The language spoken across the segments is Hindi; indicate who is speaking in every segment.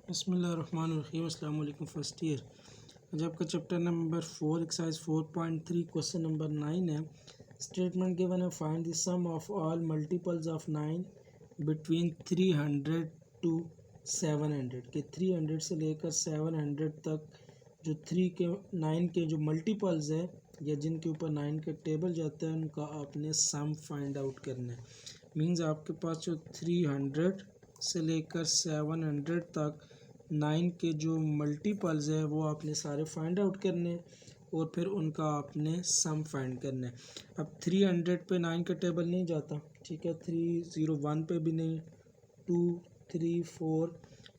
Speaker 1: बिस्मिल्लाहिर्रहमानिर्रहीम। अस्सलाम वालेकुम फर्स्ट ईयर। आज आपका chapter number 4 exercise 4.3 question number 9 है। स्टेटमेंट गिवन है, find the sum of all multiples of 9 between 300 to 700 के 300 से लेकर 700 तक जो 9 के जो मल्टीपल्स है या जिनके ऊपर 9 का टेबल जाता है उनका आपने सम फाइंड आउट करना है। मींस आपके पास जो 300 से लेकर 700 तक 9 के जो मल्टीपल्स है वो आपने सारे फाइंड आउट करने हैं और फिर उनका आपने सम फाइंड करना है। अब 300 पे 9 का टेबल नहीं जाता, ठीक है। 301 पे भी नहीं, 2 3 4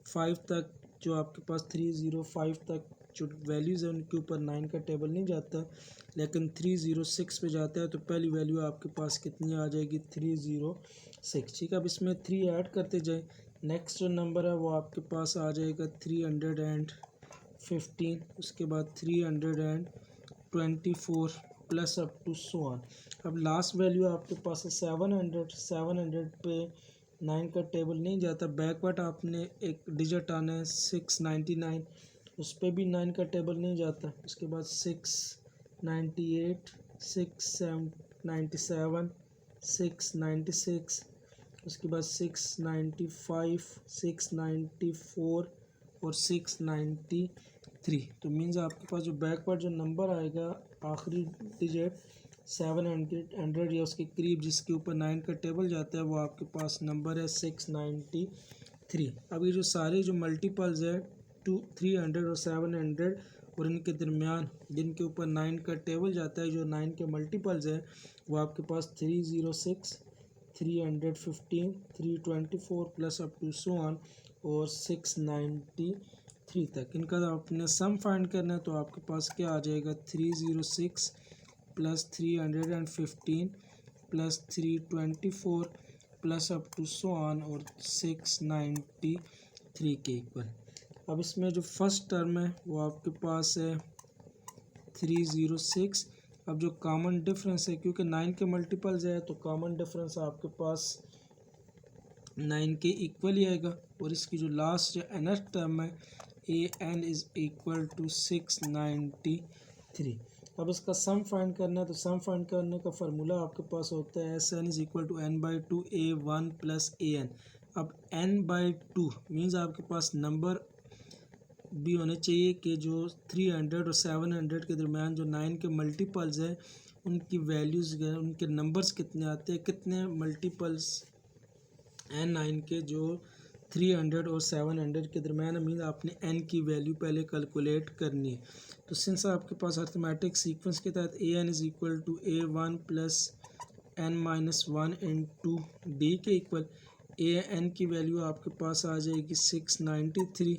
Speaker 1: 5 तक जो आपके पास 305 तक जो वैल्यूज़ है उनके ऊपर 9 का टेबल नहीं जाता, लेकिन 306 पे जाता है। तो पहली वैल्यू आपके पास कितनी आ जाएगी? 306, ठीक है। अब इसमें 3 ऐड करते जाए, नेक्स्ट जो नंबर है वो आपके पास आ जाएगा 315, उसके बाद 324 plus up to so on. अब लास्ट वैल्यू आपके पास है 700 पे 9 का टेबल नहीं जाता, बैकवर्ड आपने एक डिजिट आना है 699, उस पर भी 9 का टेबल नहीं जाता। उसके बाद 698 697 696, उसके बाद 695 694 और 693। तो मीन्स आपके पास जो बैकवर्ड जो नंबर आएगा आखिरी डिजिट 700 या उसके करीब जिसके ऊपर 9 का टेबल जाता है वो आपके पास नंबर है 693। अब ये जो सारे जो मल्टीपल्स है 300 और 700 और इनके दरमियान जिनके ऊपर 9 का टेबल जाता है, जो 9 के मल्टीपल्स है वो आपके पास 306 315 324 plus up to so on और 693 तक। इनका आपने सम फाइंड करना है। तो आपके पास क्या आ जाएगा? 306 plus 315 plus 324 plus up to so on और 693 के इक्वल। अब इसमें जो फर्स्ट टर्म है वो आपके पास है 306। अब जो कॉमन डिफरेंस है, क्योंकि 9 के मल्टीपल्स है तो कॉमन डिफरेंस आपके पास 9 के इक्वल ही आएगा। और इसकी जो लास्ट nth टर्म है an इज़ इक्वल टू 693। अब इसका सम फाइंड करना है। तो सम फाइंड करने का फार्मूला आपके पास होता है SN is equal to n/2 a1 plus an। अब n/2 मीन्स आपके पास नंबर भी होने चाहिए कि जो 300 और 700 के दरमियान जो 9 के मल्टीपल्स हैं उनकी वैल्यूज़ उनके नंबर्स कितने आते हैं, कितने मल्टीपल्स n 9 के जो 300 और 700 के दरमियान। मीन आपने n की वैल्यू पहले कैलकुलेट करनी है। तो सिंस आपके पास अर्थमेटिक सीक्वेंस के तहत an is equal to a1 plus n-1 into D के इक्वल an की वैल्यू आपके पास आ जाएगी 693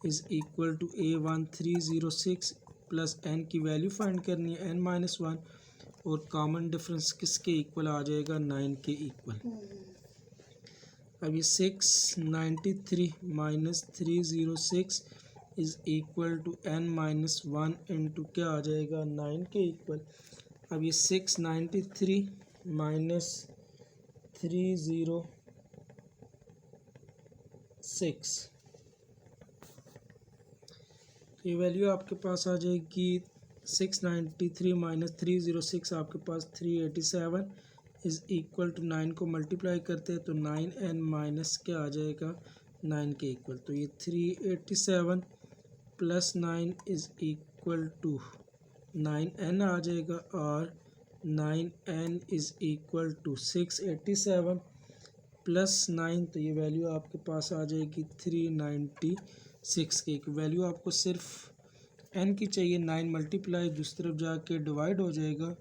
Speaker 1: is equal to a1 306 plus n की वैल्यू फाइंड करनी है n-1 और कॉमन डिफरेंस किसके इक्वल आ जाएगा? 9 के इक्वल। अब ये 693 minus 306 is equal to n-1 into क्या आ जाएगा? 9 के इक्वल। अब ये 693 माइनस 306, ये वैल्यू आपके पास आ जाएगी 693 माइनस 306 आपके पास 387 इज़ इक्वल टू 9 को मल्टीप्लाई करते हैं तो 9n माइनस क्या आ जाएगा? 9 के इक्वल। तो ये 387 plus 9 is equal to 9n आ जाएगा और 9n is equal to 687 plus 9, तो ये वैल्यू आपके पास आ जाएगी 396 की। एक वैल्यू आपको सिर्फ n की चाहिए, 9 मल्टीप्लाई दूसरी तरफ जाके डिवाइड हो जाएगा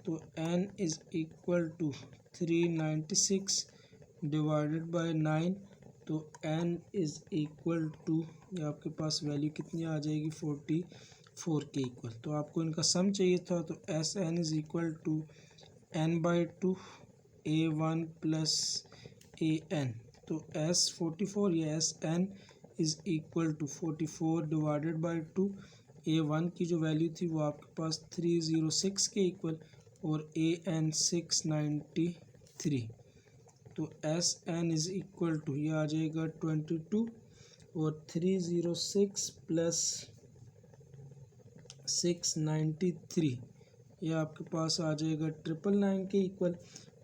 Speaker 1: तो n is equal to 396 divided by 9, तो n इज़ इक्वल टू ये आपके पास वैल्यू कितनी आ जाएगी? 44 के इक्वल। तो आपको इनका सम चाहिए था, तो SN is equal to n/2 a1 plus an। तो S44 या SN is equal to 44 divided by 2। a1 की जो वैल्यू थी वो आपके पास 306 के इक्वल और an 693। तो SN इज़ इक्वल टू ये आ जाएगा 22 और 306 प्लस 693 ये आपके पास आ जाएगा 999 के इक्वल।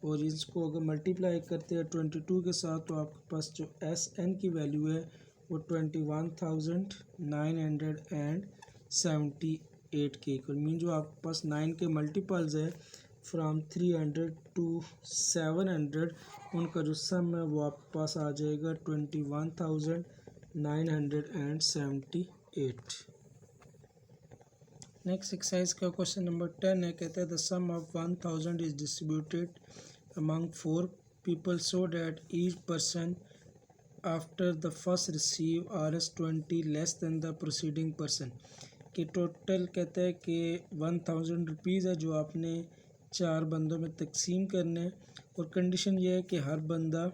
Speaker 1: और इसको अगर मल्टीप्लाई करते हैं 22 के साथ तो आपके पास जो एस एन की वैल्यू है वो 21,978 के इक्वल। मीन जो आपके पास 9 के मल्टीपल्स है फ्राम 300 टू 700 उनका जो सम है वो आपके पास आ जाएगा 21,978। नेक्स्ट एक्सरसाइज का क्वेश्चन नंबर 10 है। कहता है the sum of 1000 is distributed among 4 people so that each person after the first receive Rs20 less than the proceeding person. कि टोटल कहता है कि 1000 रुपीज़ है जो आपने 4 बंदों में तकसीम करने हैं और कंडीशन ये है कि हर बंदा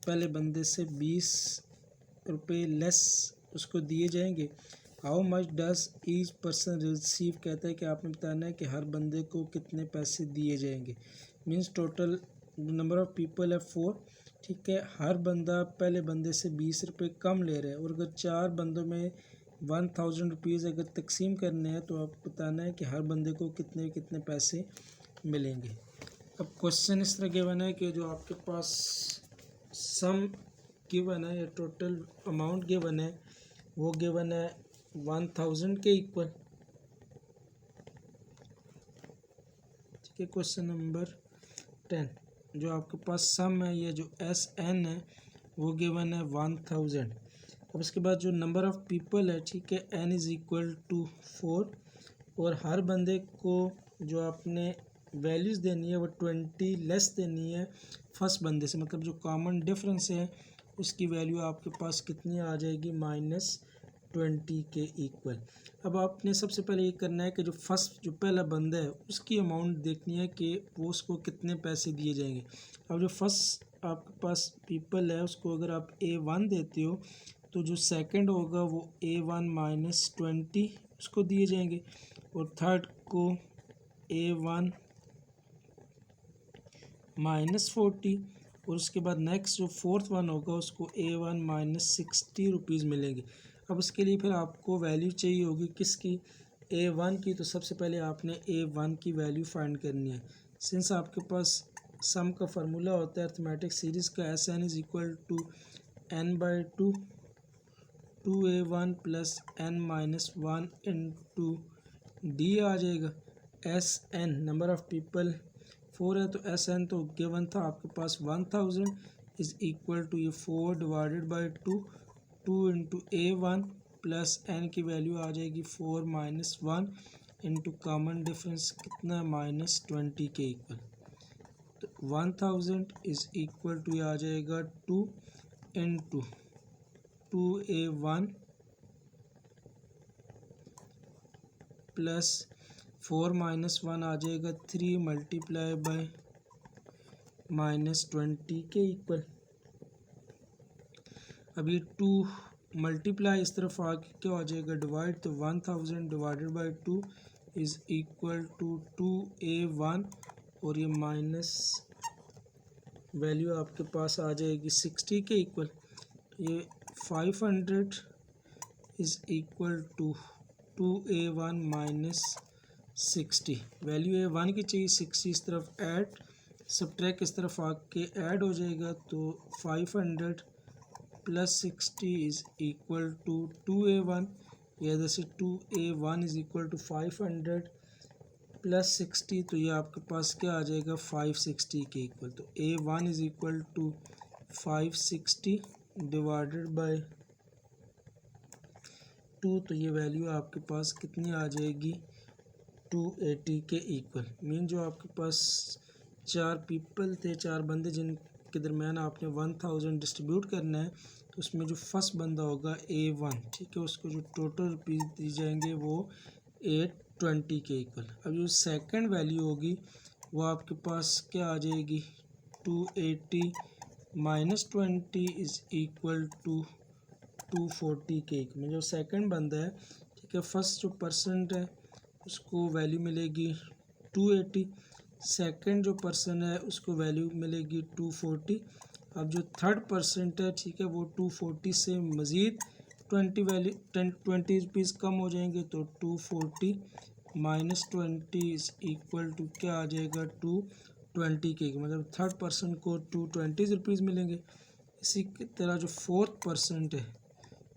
Speaker 1: पहले बंदे से 20 रुपये लेस उसको दिए जाएंगे। How much does each person receive, कहता है कि आपने बताना है कि हर बंदे को कितने पैसे दिए जाएंगे। Means total number of people है 4, ठीक है। हर बंदा पहले बंदे से 20 रुपये कम ले रहा है और अगर 4 बंदों में 1000 रुपीज़ अगर तकसीम करने हैं तो आपको बताना है कि हर बंदे को कितने कितने पैसे मिलेंगे। अब क्वेश्चन इस तरह गिवन है कि जो आपके पास सम गिवन है या टोटल अमाउंट गिवन है वो गिवन है 1000 के इक्वल, ठीक है। क्वेश्चन नंबर 10 जो आपके पास सम है ये जो एस एन है वो गिवन है 1000। अब उसके बाद जो नंबर ऑफ़ पीपल है, ठीक है, n इज़ इक्वल टू 4 और हर बंदे को जो आपने वैल्यूज़ देनी है वो 20 लेस देनी है फर्स्ट बंदे से। मतलब जो कॉमन डिफरेंस है उसकी वैल्यू आपके पास कितनी आ जाएगी -20 के इक्वल। अब आपने सबसे पहले ये करना है कि जो फर्स्ट जो पहला बंदा है उसकी अमाउंट देखनी है कि वो उसको कितने पैसे दिए जाएंगे। अब जो फर्स्ट आपके पास पीपल है उसको अगर आप A1 देते हो तो जो सेकंड होगा वो A1 -20 उसको दिए जाएंगे और थर्ड को A1 -40 और उसके बाद नेक्स्ट जो फोर्थ वन होगा उसको A1 -60 रुपीज़ मिलेंगे। अब उसके लिए फिर आपको वैल्यू चाहिए होगी किसकी, A1 की। तो सबसे पहले आपने A1 की वैल्यू फाइंड करनी है। सिंस आपके पास सम का फार्मूला होता है अर्थमेटिक सीरीज़ का Sn is equal to n/2 2A1 plus n-1 into d आ जाएगा। Sn नंबर ऑफ़ पीपल 4 है तो Sn तो गिवन था आपके पास 1000 इज़ इक्वल टू ये 4 divided by 2 into A1 plus n की वैल्यू आ जाएगी 4 -1 इंटू कॉमन डिफरेंस कितना -20 के इक्वल। तो 1000 इज़ इक्वल टू ये आ जाएगा 2 इंटू 2A1 प्लस 4 -1 आ जाएगा 3 मल्टीप्लाई बाय -20 के इक्वल। अभी 2 मल्टीप्लाई इस तरफ आके क्या हो जाएगा डिवाइड, तो 1000 divided by 2 is equal to 2A1 और ये माइनस वैल्यू आपके पास आ जाएगी 60 के इक्वल। ये 500 is equal to 2A1 -60। Value A1 की चाहिए 60 इस तरफ ऐड सब्ट्रैक्ट इस तरफ आके ऐड हो जाएगा तो 500 plus 60 is equal to 2A1। या जैसे 2A1 is equal to 500 plus 60 तो ये आपके पास क्या आ जाएगा 560 के इक्वल। तो A1 is equal to 560 divided by 2 तो ये वैल्यू आपके पास कितनी आ जाएगी 280 के इक्वल। मीन जो आपके पास 4 पीपल थे, 4 बंदे जिनके दरमियान आपने 1000 डिस्ट्रीब्यूट करना है तो उसमें जो फर्स्ट बंदा होगा A1, ठीक है, उसको जो टोटल रुपीज़ दी जाएंगे वो 820 के इक्वल। अब जो सेकंड वैल्यू होगी वो आपके पास क्या आ जाएगी 280 -20 इज़ इक्वल टू 240 के इक्वल। जो सेकंड बंदा है, ठीक है, फर्स्ट जो परसेंट है उसको वैल्यू मिलेगी 280, सेकंड जो पर्सन है उसको वैल्यू मिलेगी 240। अब जो थर्ड परसेंट है, ठीक है, वो 240 से मज़ीद वैल्यू 20 रुपीज़ कम हो जाएंगे तो 240 माइनस 20 इज इक्वल टू क्या आ जाएगा 220 के, मतलब थर्ड पर्सन को 220 रुपीज़ मिलेंगे। इसी की तरह जो फोर्थ परसेंट है,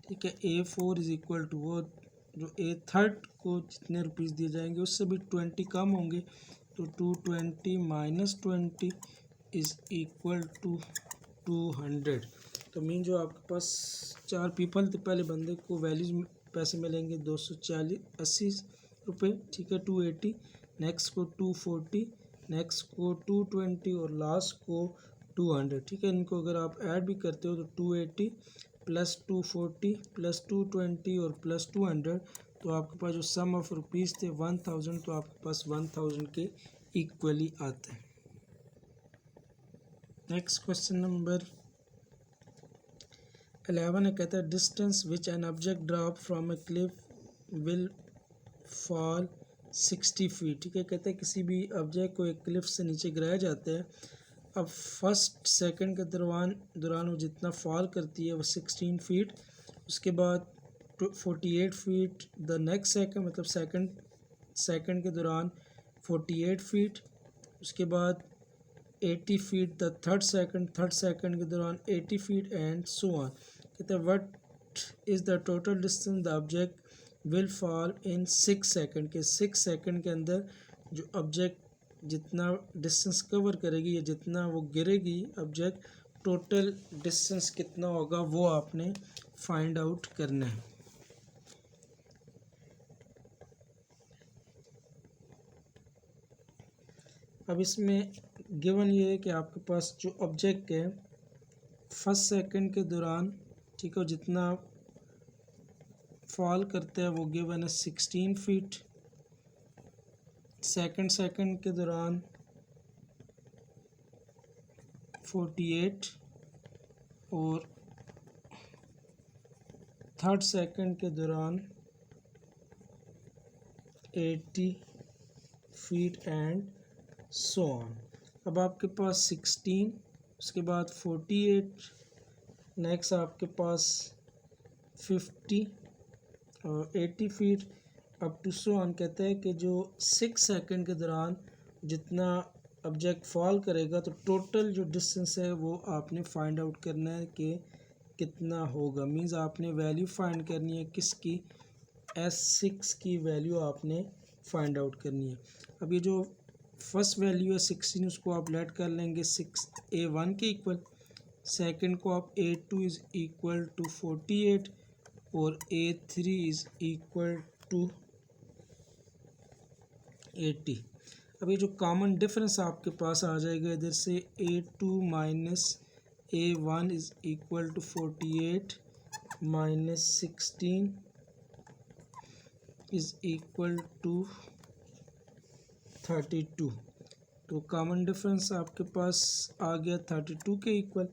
Speaker 1: ठीक है, A4 इज इक्वल टू वो जो A3 को जितने रुपीज़ दिए जाएंगे उससे भी 20 कम होंगे, तो 220 माइनस 20 इज़ इक्वल टू 200। तो मीन जो आपके पास 4 पीपल थे, पहले बंदे को वैल्यूज पैसे मिलेंगे 280 रुपये, ठीक है, 280, नेक्स्ट को 240, नेक्स्ट को 220 और लास्ट को 200, ठीक है। इनको अगर आप ऐड भी करते हो तो 280 प्लस 240 प्लस 220 और प्लस 200, तो आपके पास जो सम ऑफ रुपीज़ थे 1000, तो आपके पास 1000 के इक्वली आते हैं। नेक्स्ट क्वेश्चन नंबर 11 है, कहता है distance which an object drop from A Cliff will fall 60 feet, ठीक है। कहते हैं किसी भी ऑब्जेक्ट को एक क्लिफ से नीचे गिराया जाता है, अब फर्स्ट सेकंड के दौरान वो जितना फॉल करती है वो 16 फीट, उसके बाद 48 फीट द नेक्स्ट सेकंड, मतलब सेकंड के दौरान 48 फीट, उसके बाद 80 फीट द थर्ड सेकंड के दौरान 80 फीट एंड सो ऑन। कहते हैं what is the total distance the object will fall in 6 second, के 6 सेकंड के अंदर जो ऑब्जेक्ट जितना डिस्टेंस कवर करेगी या जितना वो गिरेगी ऑब्जेक्ट, टोटल डिस्टेंस कितना होगा वो आपने फाइंड आउट करना है। अब इसमें गिवन ये है कि आपके पास जो ऑब्जेक्ट है फर्स्ट सेकंड के दौरान, ठीक है, जितना फॉल करता है वो गिवन है 16 फीट, सेकंड के दौरान 48 और थर्ड सेकंड के दौरान 80 फीट एंड सो ऑन। अब आपके पास 16, उसके बाद 48, नेक्स्ट आपके पास 50 और 80 feet up to so on. कहते हैं कि जो 6 सेकंड के दौरान जितना ऑब्जेक्ट फॉल करेगा तो टोटल जो डिस्टेंस है वो आपने फाइंड आउट करना है कि कितना होगा। मीन्स आपने वैल्यू फाइंड करनी है किसकी, S6 की वैल्यू आपने फाइंड आउट करनी है। अब ये जो फर्स्ट वैल्यू है 16, उसको आप लेट कर लेंगे 6A1 के इक्वल, सेकंड को आप A2 इज़ इक्वल टू 48 और A3 इज़ इक्वल टू 80। अब ये जो कॉमन डिफरेंस आपके पास आ जाएगा इधर से, A2 minus A1 is equal to 48 minus 16 is equal to 32। तो कॉमन डिफरेंस आपके पास आ गया 32 के इक्वल,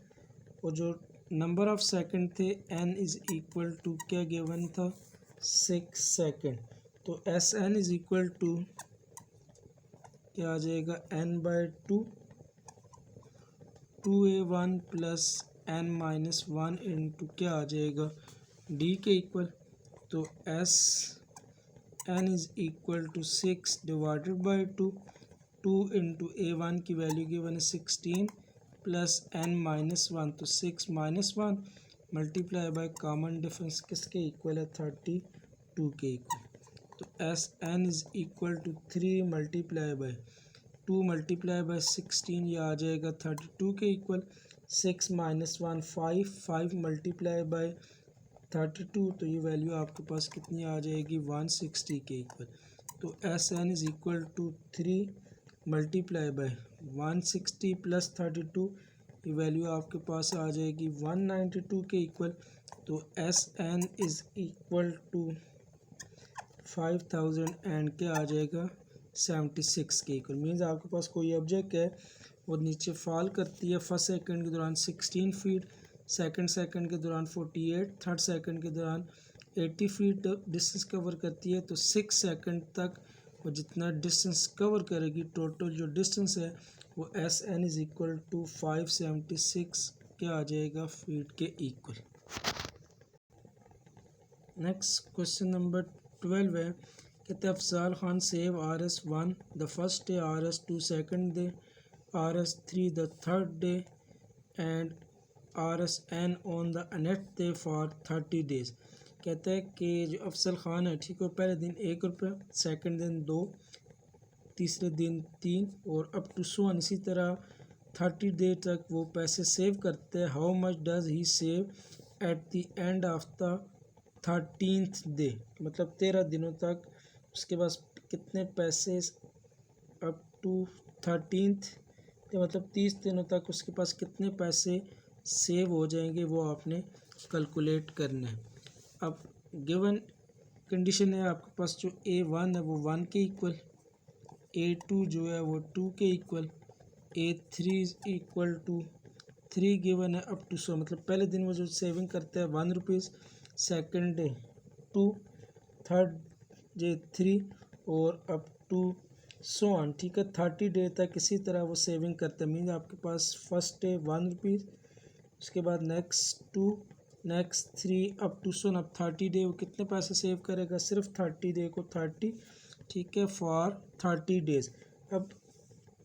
Speaker 1: और जो नंबर ऑफ सेकंड थे n इज़ इक्वल टू क्या गिवन था 6 सेकंड, तो Sn इज़ इक्वल टू क्या आ जाएगा n/2 2A1 plus n minus 1 into क्या आ जाएगा d के इक्वल, तो Sn is equal to 6 divided by 2 into A1 की वैल्यू गिवन है 16 प्लस n माइनस 1, तो 6 minus 1 multiply by common difference किसके इक्वल है 32 के इक्वल, तो Sn is equal to 3 multiply by 2 multiply by 16, ये आ जाएगा 32 के इक्वल, 6 माइनस 1 5 मल्टीप्लाई बाय 32, तो ये वैल्यू आपके पास कितनी आ जाएगी 160 के इक्वल, तो Sn is equal to 3 multiply by 160 plus 32, ये वैल्यू आपके पास आ जाएगी 192 के इक्वल, तो Sn is equal to 5000 and क्या आ जाएगा 76 के इक्वल। मीन्स आपके पास कोई ऑब्जेक्ट है वो नीचे फॉल करती है फर्स्ट सेकंड के दौरान 16 फीट, सेकंड के दौरान 48, थर्ड सेकंड के दौरान 80 फीट डिस्टेंस कवर करती है, तो 6 सेकंड तक वो जितना डिस्टेंस कवर करेगी टोटल जो डिस्टेंस है वो Sn इज़ इक्वल टू 576 क्या आ जाएगा फीट के इक्वल। नेक्स्ट क्वेश्चन नंबर 12 है, कहते हैं Afzal Khan save RS1 the first day, RS2 second day, RS3 the third day and RSN on the next day for 30 days. कहते हैं कि जो अफजल खान है, ठीक है, पहले दिन 1 रुपये, सेकंड दिन 2, तीसरे दिन 3 और अप टू 100 इसी तरह 30 डे तक वो पैसे सेव करते हैं। How much does he save at the end of the 13th day, मतलब 13 दिनों तक उसके पास कितने पैसे अप टू 13th मतलब 30 दिनों तक उसके पास कितने पैसे सेव हो जाएंगे, वो आपने कैलकुलेट करना है। अब गिवन कंडीशन है आपके पास जो A1 है वो 1 के इक्वल, A2 जो है वो 2 के equal, A3 is equal to 3 given है अप टू 100, मतलब पहले दिन वो जो सेविंग करता है 1 rupees, second day 2, third day 3 और अप टू 100, ठीक है, 30 डे तक इसी तरह वो सेविंग करते हैं। मीन आपके पास फर्स्ट डे 1 रुपीज़, उसके बाद नेक्स्ट 2, नेक्स्ट 3 अप टू 100, अब 30 डे वो कितने पैसे सेव करेगा, सिर्फ 30 डे को 30, ठीक है, फॉर 30 डेज़। अब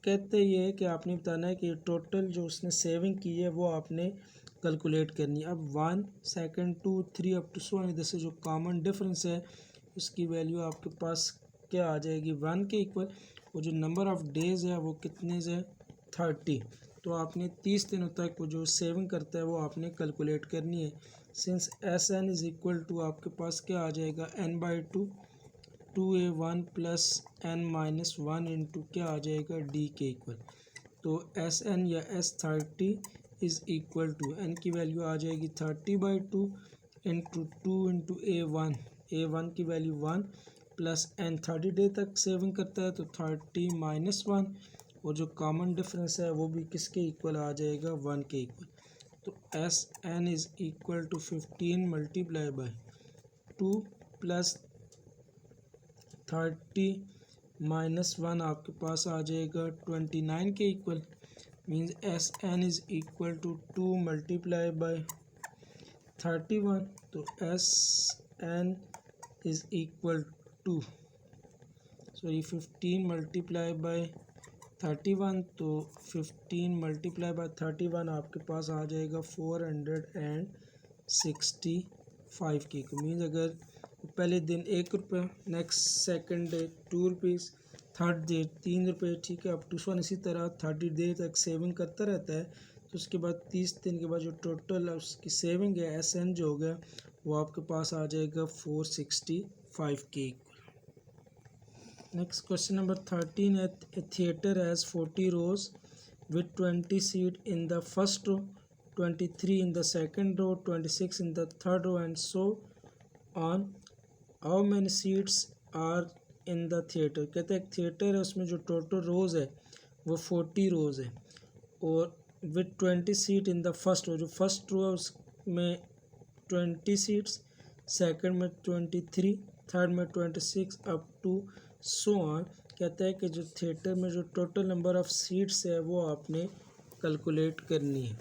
Speaker 1: कहते ये है कि आपने बताना है कि टोटल जो उसने सेविंग की है वो आपने कैलकुलेट करनी है। अब 1, सेकंड 2, 3 अप टू 100, इधर से जो कॉमन डिफरेंस है उसकी वैल्यू आपके पास क्या आ जाएगी, 1 के इक्वल, और जो नंबर ऑफ़ डेज़ है वो कितने से 30, तो आपने 30 दिनों तक वो जो सेविंग करता है वो आपने कैलकुलेट करनी है। Since SN is equal to आपके पास क्या आ जाएगा n/2, 2A1 plus n-1 into क्या आ जाएगा D के इक्वल, तो SN या S30 is equal to n की वैल्यू आ जाएगी 30/2 इंटू 2 इंटू A1 की वैल्यू 1 प्लस n 30 डे तक सेविंग करता है तो 30-1, और जो कॉमन डिफरेंस है वो भी किसके इक्वल आ जाएगा, 1 के इक्वल, तो SN is equal to 15 multiply by 2 plus 30-1 आपके पास आ जाएगा 29 के equal, means SN is equal to 2 multiply by 31, तो SN is equal to 15 multiply by 31, तो 15 मल्टीप्लाई बाई 31 आपके पास आ जाएगा 465 की, मीन्स अगर पहले दिन 1 रुपये, next second day 2 rupees, third day 3 रुपये, ठीक है, अप टू 1 इसी तरह 30 डे तक सेविंग करता रहता है, तो उसके बाद 30 दिन के बाद जो टोटल उसकी सेविंग है SN जो हो गया वो आपके पास आ जाएगा 465 के इक्वल। नेक्स्ट क्वेश्चन नंबर 13 है, theatre has 40 rows with 20 seat in the first row, 23 in the second row, 26 in the third row and so on. How many seats are in the theatre. कहते हैं थिएटर है उसमें जो टोटल रोज़ है वो 40 रोज़ है, और with 20 seat in the first row, जो फर्स्ट रो है उसमें 20 सीट्स, सेकंड में 23, थर्ड में 26 अप टू सो ऑन। कहता है कि जो थिएटर में जो टोटल नंबर ऑफ़ सीट्स है वो आपने कैलकुलेट करनी है।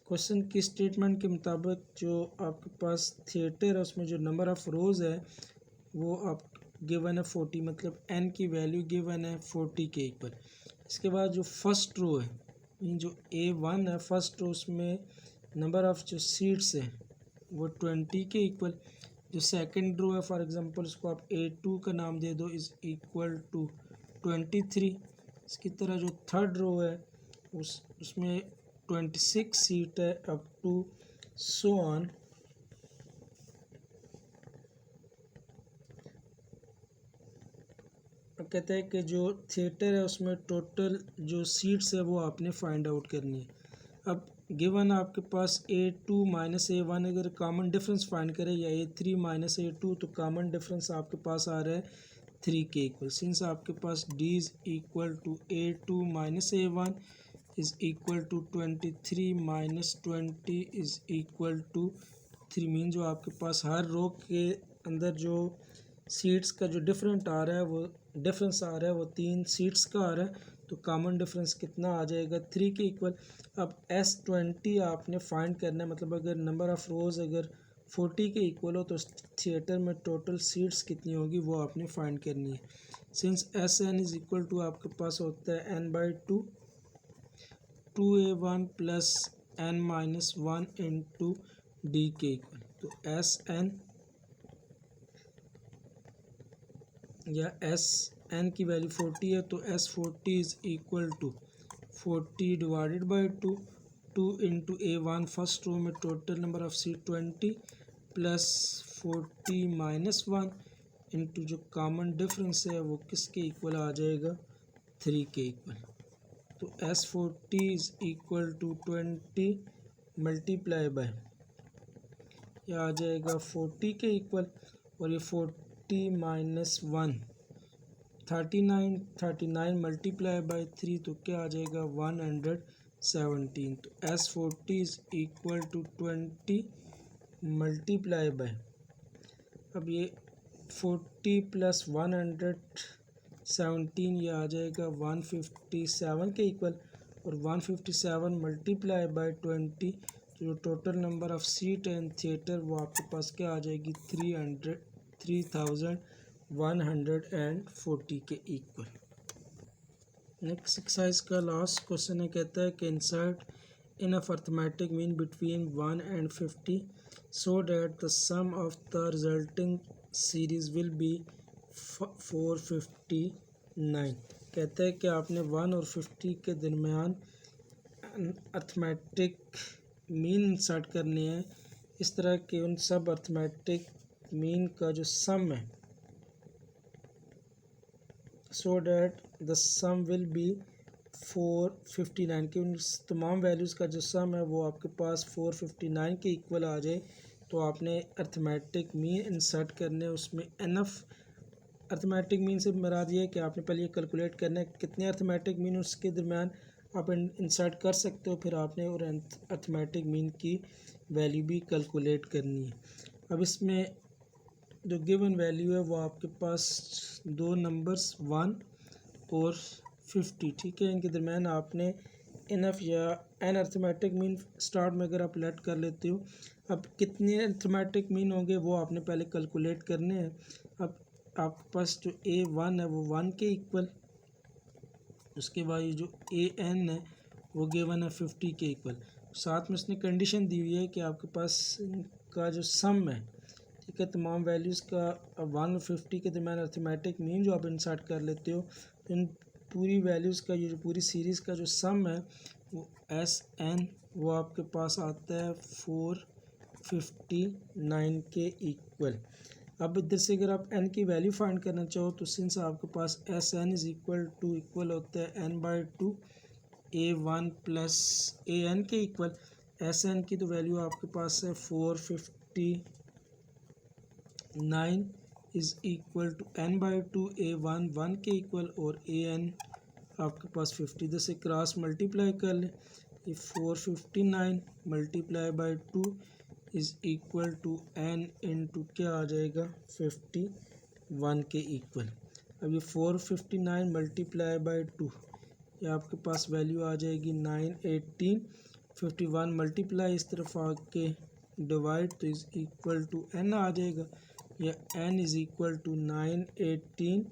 Speaker 1: क्वेश्चन की स्टेटमेंट के मुताबिक जो आपके पास थिएटर है उसमें जो नंबर ऑफ़ रोज़ है वो आप गिवन है 40, मतलब n की वैल्यू गिवन है 40 के इक्वल। इसके बाद जो फर्स्ट रो है, जो A1 है फर्स्ट रो, उसमें नंबर ऑफ़ जो सीट्स है वो 20 के इक्वल। जो सेकंड रो है फॉर एग्जांपल उसको आप A2 का नाम दे दो, इज़ इक्वल टू 23। इसकी तरह जो थर्ड रो है उसमें 26 सीट है अप टू सो ऑन। कहते हैं कि जो थिएटर है उसमें टोटल जो सीट्स है वो आपने फाइंड आउट करनी है। अब गिवन आपके पास A2 माइनस A1, अगर कॉमन डिफरेंस फाइंड करें या A3 माइनस A2, तो कॉमन डिफरेंस आपके पास आ रहा है 3 के इक्वल। सिंस आपके पास D is equal to A2 minus A1 is equal to 23 minus 20 is equal to 3, mean जो आपके पास हर रो के अंदर जो सीट्स का जो डिफरेंस आ रहा है वो 3 सीट्स का आ रहा है, तो कॉमन डिफरेंस कितना आ जाएगा 3 के इक्वल। अब S20 आपने फाइंड करना है, मतलब अगर नंबर ऑफ़ रोज़ अगर 40 के इक्वल हो तो थिएटर में टोटल सीट्स कितनी होगी वो आपने फाइंड करनी है। Since SN is equal to आपके पास होता है n/2 2A1 plus n-1 into D के इक्वल। तो SN या SN की वैल्यू 40 है तो S40 is equal to 40 divided by 2 into A1 first row में total number of seat 20 plus 40 minus 1 into जो कॉमन डिफरेंस है वो किसके इक्वल आ जाएगा 3 के इक्वल। तो S40 is equal to 20 multiply by यह आ जाएगा 40 के इक्वल, और ये 40 माइनस 1 39 मल्टीप्लाई बाय 3 तो क्या आ जाएगा 117। तो S40 is equal to 20 multiply by, अब ये 40 प्लस 117 ये आ जाएगा 157 के इक्वल, और 157 मल्टीप्लाई बाय 20 तो जो total number of seat and theatre वो आपके पास क्या आ जाएगी 3140 के इक्वल। नेक्स्ट एक्सरसाइज का लास्ट क्वेश्चन है, कहता है कि insert enough arithmetic mean between 1 and 50 so that the sum of the resulting series will be 459। कहता है कि आपने 1 और 50 के दरमियान अर्थमेटिक मीन इंसर्ट करने हैं, इस तरह के उन सब अर्थमेटिक मीन का जो सम है so that the sum will be 459 की उन तमाम वैल्यूज़ का जो सम है वो आपके पास 459 के इक्वल आ जाए। तो आपने अर्थमेटिक मीन इंसर्ट करने, उसमें एनफ अर्थमेटिक मीन से मराद ये है कि आपने पहले ये कैलकुलेट करना है कितने अर्थमेटिक मीन उसके दरमियान आप इंसर्ट कर सकते हो, फिर आपने और अर्थमेटिक मीन की वैल्यू भी कैलकुलेट करनी है। अब इसमें जो गिवन वैल्यू है वो आपके पास दो नंबर्स 1 और 50, ठीक है, इनके दरमियान आपने इनफ या एन अर्थमेटिक मीन स्टार्ट में अगर आप लेट कर लेते हो, अब कितने अर्थमेटिक मीन होंगे वो आपने पहले कैलकुलेट करने हैं। अब आपके पास जो A1 है वो 1 के इक्वल, उसके बाद ये जो AN है वो गिवन है 50 के इक्वल, साथ में उसने कंडीशन दी हुई है कि आपके पास का जो सम है, ठीक है, तमाम वैल्यूज़ का 1 और 50 के दरमियान अर्थमेटिक मीन जो आप इंसर्ट कर लेते हो, इन पूरी वैल्यूज़ का ये जो पूरी सीरीज़ का जो सम है वो SN वो आपके पास आता है 459 के इक्वल। अब इधर से अगर आप n की वैल्यू फाइंड करना चाहो तो सिंस आपके पास SN इज़ इक्वल होता है n/2 A1 प्लस AN के इक्वल, SN की तो वैल्यू आपके पास है 459 is equal to n/2 A1 1 के इक्वल, और AN आपके पास 50, इधर से क्रॉस मल्टीप्लाई कर लें, ये 459 multiply by 2 is equal to n into क्या आ जाएगा 51 के इक्वल। अब ये 459 मल्टीप्लाई बाई 2 ये आपके पास वैल्यू आ जाएगी 918, 51 मल्टीप्लाई इस तरफ आके डिवाइड तो इज़ इक्वल टू n आ जाएगा, या n is equal to 918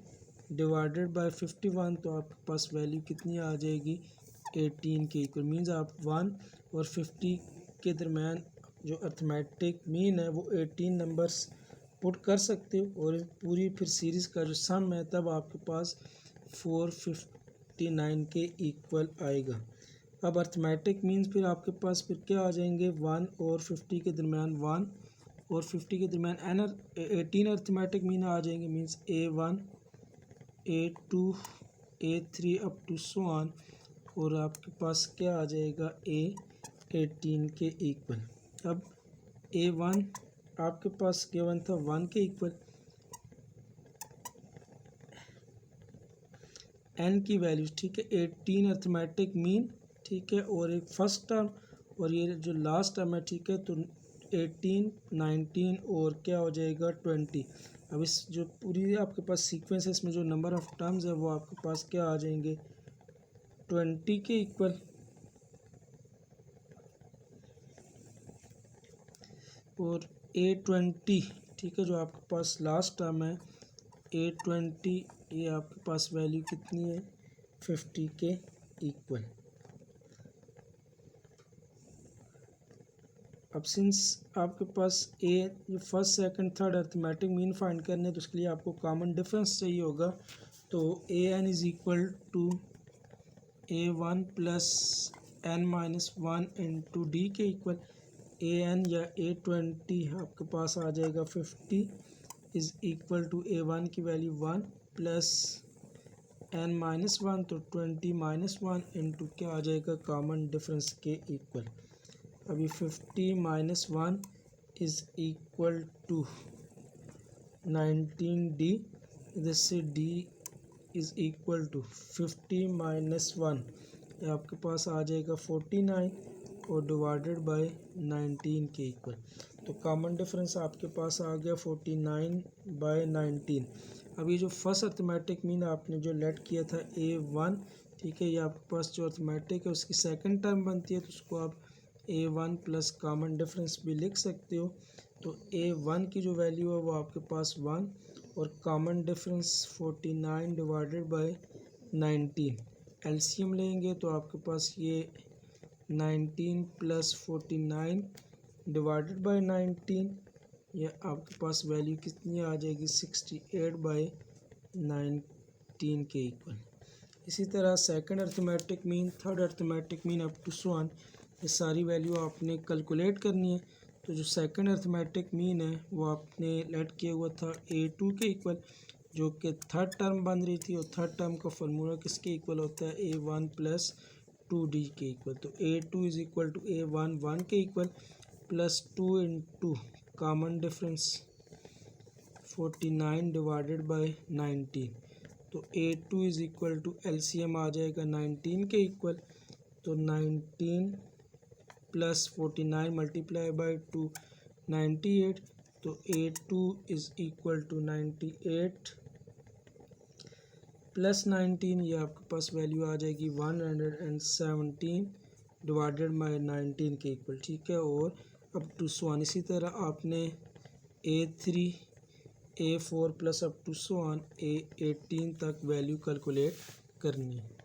Speaker 1: divided by 51, तो आपके पास वैल्यू कितनी आ जाएगी 18 के इक्वल। मीन्स आप 1 और 50 के दरमियान जो अर्थमेटिक मीन है वो 18 नंबर्स पुट कर सकते हो, और पूरी फिर सीरीज़ का जो सम है तब आपके पास 459 के इक्वल आएगा। अब अर्थमेटिक मीन्स फिर आपके पास फिर क्या आ जाएंगे 1 और 50 के दरमियान 1 और 50 के दरमियान 18 अर्थमेटिक मीन आ जाएंगे, means A1 A2 A3 up to so on, और आपके पास क्या आ जाएगा A18 के इक्वल। अब A1 आपके पास गिवन था 1 के इक्वल, n की वैल्यू, ठीक है, 18 अर्थमेटिक मीन, ठीक है, और एक फर्स्ट टर्म और ये जो लास्ट टर्म है, ठीक है, तो 18 19 और क्या हो जाएगा 20। अब इस जो पूरी आपके पास सीक्वेंस है इसमें जो नंबर ऑफ़ टर्म्स है वो आपके पास क्या आ जाएंगे 20 के इक्वल और A20, ठीक है, जो आपके पास लास्ट टर्म है A20, ये आपके पास वैल्यू कितनी है 50 के इक्वल। अब सिंस आपके पास ये first second third arithmetic mean find करने, तो उसके लिए आपको कॉमन डिफरेंस चाहिए होगा। तो an is equal to a1 plus n minus 1 into D के इक्वल an या A20 आपके पास आ जाएगा 50 इज़ इक्वल टू a1 की वैल्यू 1 प्लस n माइनस 1, तो 20 माइनस 1 इंटू क्या आ जाएगा कॉमन डिफरेंस के इक्वल। अभी 50 minus 1 is equal to 19d, इधर से d is equal to 50 minus 1, ये आपके पास आ जाएगा 49 और डिवाइडेड बाय 19 के इक्वल। तो कॉमन डिफरेंस आपके पास आ गया 49 बाय 19। अभी जो फर्स्ट अर्थमेटिक मीन आपने जो लेट किया था A1, ठीक है, ये आपके पास जो अर्थमेटिक है उसकी सेकंड टर्म बनती है, तो उसको आप A1 प्लस कॉमन डिफरेंस भी लिख सकते हो। तो A1 की जो वैल्यू है वो आपके पास 1 और common difference 49 divided by 19, LCM लेंगे तो आपके पास ये 19 प्लस 49 डिवाइडेड बाय 19, ये आपके पास वैल्यू कितनी आ जाएगी 68 बाय 19 के इक्वल। इसी तरह second arithmetic mean, third arithmetic mean up to so on, ये सारी वैल्यू आपने कैलकुलेट करनी है। तो जो सेकंड अर्थमेटिक मीन है वो आपने लेट किया हुआ था A2 के इक्वल, जो कि थर्ड टर्म बन रही थी, और थर्ड टर्म का फार्मूला किसके इक्वल होता है A1 प्लस 2D के इक्वल। तो A2 is equal to A1 1 के equal plus 2 into common difference 49 divided by 19, तो A2 is equal to LCM आ जाएगा 19 के इक्वल। तो 19 प्लस 49 मल्टीप्लाई बाय 2 98, तो A2 is equal to 98 plus 19, ये आपके पास वैल्यू आ जाएगी 117 डिवाइडेड बाय 19 के इक्वल, ठीक है। और अप टू सो ऑन, इसी तरह आपने A3 A4 plus up to so on A18 तक वैल्यू कैलकुलेट करनी है।